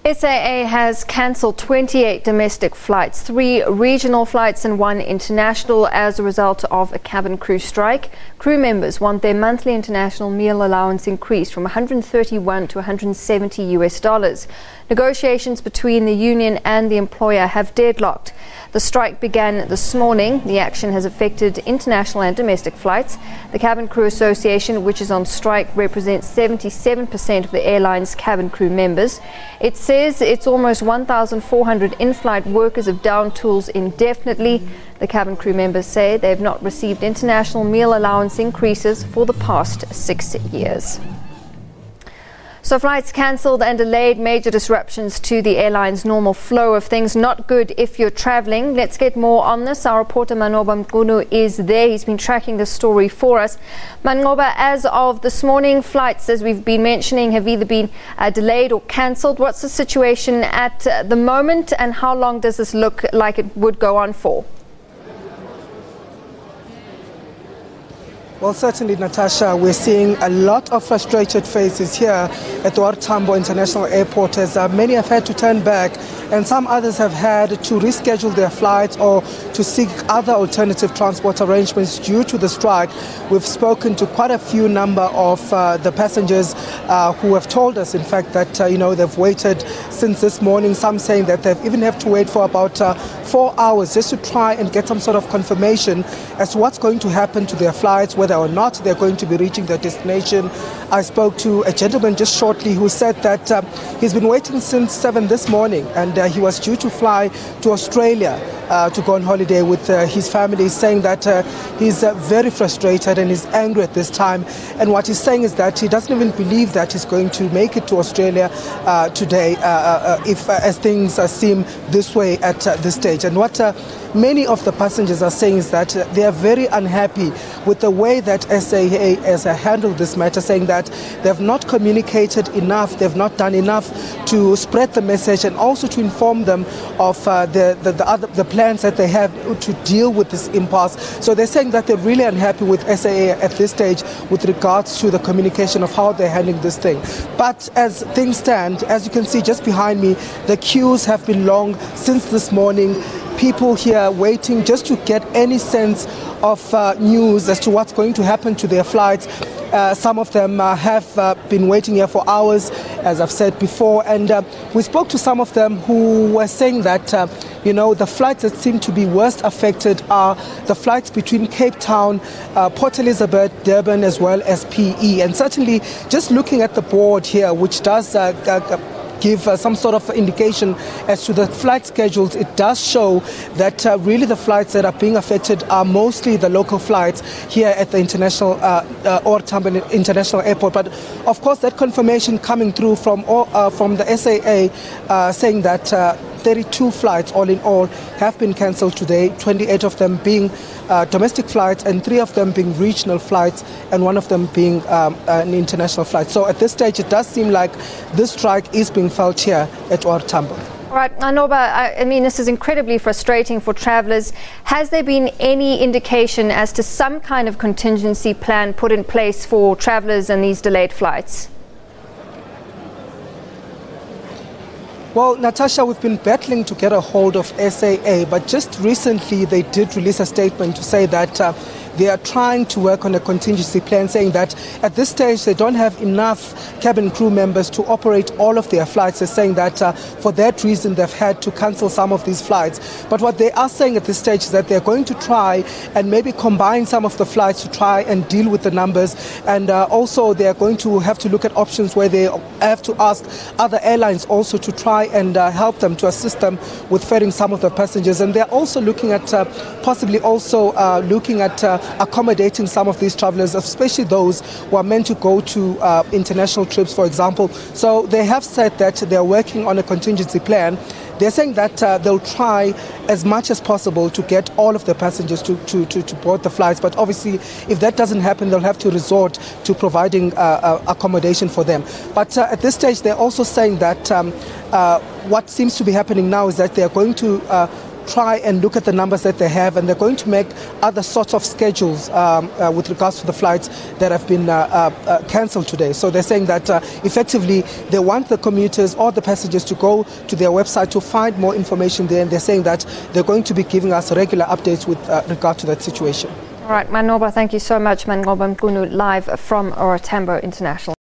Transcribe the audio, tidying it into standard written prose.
SAA has cancelled 28 domestic flights, 3 regional flights and 1 international as a result of a cabin crew strike. Crew members want their monthly international meal allowance increased from $131 to $170. Negotiations between the union and the employer have deadlocked. The strike began this morning. The action has affected international and domestic flights. The Cabin Crew Association, which is on strike, represents 77% of the airline's cabin crew members. It says it's almost 1,400 in-flight workers have downed tools indefinitely. The cabin crew members say they have not received international meal allowance increases for the past 6 years. So flights cancelled and delayed, major disruptions to the airline's normal flow of things. Not good if you're travelling. Let's get more on this. Our reporter Manqoba Mchunu is there. He's been tracking the story for us. Manqoba, as of this morning, flights, as we've been mentioning, have either been delayed or cancelled. What's the situation at the moment, and how long does this look like it would go on for? Well, certainly, Natasha, we're seeing a lot of frustrated faces here at the Tambo International Airport, as many have had to turn back and some others have had to reschedule their flights or to seek other alternative transport arrangements due to the strike. We've spoken to quite a few number of the passengers who have told us, in fact, that they've waited since this morning, some saying that they've even have to wait for about 4 hours just to try and get some sort of confirmation as to what's going to happen to their flights, whether or not they're going to be reaching their destination. I spoke to a gentleman just shortly who said that he's been waiting since 7 this morning, and he was due to fly to Australia to go on holiday with his family, saying that he's very frustrated and he's angry at this time. And what he's saying is that he doesn't even believe that he's going to make it to Australia today if as things seem this way at this stage. And what many of the passengers are saying is that they are very unhappy with the way that SAA has handled this matter, saying that they have not communicated enough, they've not done enough to spread the message and also to inform them of the plans that they have to deal with this impasse. So they're saying that they're really unhappy with SAA at this stage with regards to the communication of how they're handling this thing. But as things stand, as you can see just behind me, the queues have been long since this morning. People here waiting just to get any sense of news as to what's going to happen to their flights. Some of them have been waiting here for hours, as I've said before, and we spoke to some of them who were saying that the flights that seem to be worst affected are the flights between Cape Town, Port Elizabeth, Durban, as well as PE. And certainly just looking at the board here, which does give some sort of indication as to the flight schedules, it does show that really the flights that are being affected are mostly the local flights here at the Tambo International Airport. But of course, that confirmation coming through from the SAA saying that 32 flights all in all have been cancelled today, 28 of them being domestic flights and 3 of them being regional flights and 1 of them being an international flight. So at this stage it does seem like this strike is being felt here at Tambo. All right, Manqoba, I mean, this is incredibly frustrating for travellers. Has there been any indication as to some kind of contingency plan put in place for travellers and these delayed flights? Well, Natasha, we've been battling to get a hold of SAA, but just recently they did release a statement to say that they are trying to work on a contingency plan, saying that at this stage they don't have enough cabin crew members to operate all of their flights. They're saying that for that reason they've had to cancel some of these flights. But what they are saying at this stage is that they're going to try and maybe combine some of the flights to try and deal with the numbers. And also they're going to have to look at options where they have to ask other airlines also to try and help them, to assist them with ferrying some of the passengers. And they're also looking at possibly also looking at accommodating some of these travelers, especially those who are meant to go to international trips, for example. So they have said that they're working on a contingency plan. They're saying that they'll try as much as possible to get all of the passengers to board the flights. But obviously, if that doesn't happen, they'll have to resort to providing accommodation for them. But at this stage, they're also saying that what seems to be happening now is that they're going to try and look at the numbers that they have, and they're going to make other sorts of schedules with regards to the flights that have been cancelled today. So they're saying that effectively they want the commuters or the passengers to go to their website to find more information there, and they're saying that they're going to be giving us regular updates with regard to that situation. All right, Manqoba, thank you so much. Manqoba Mchunu live from Tambo International.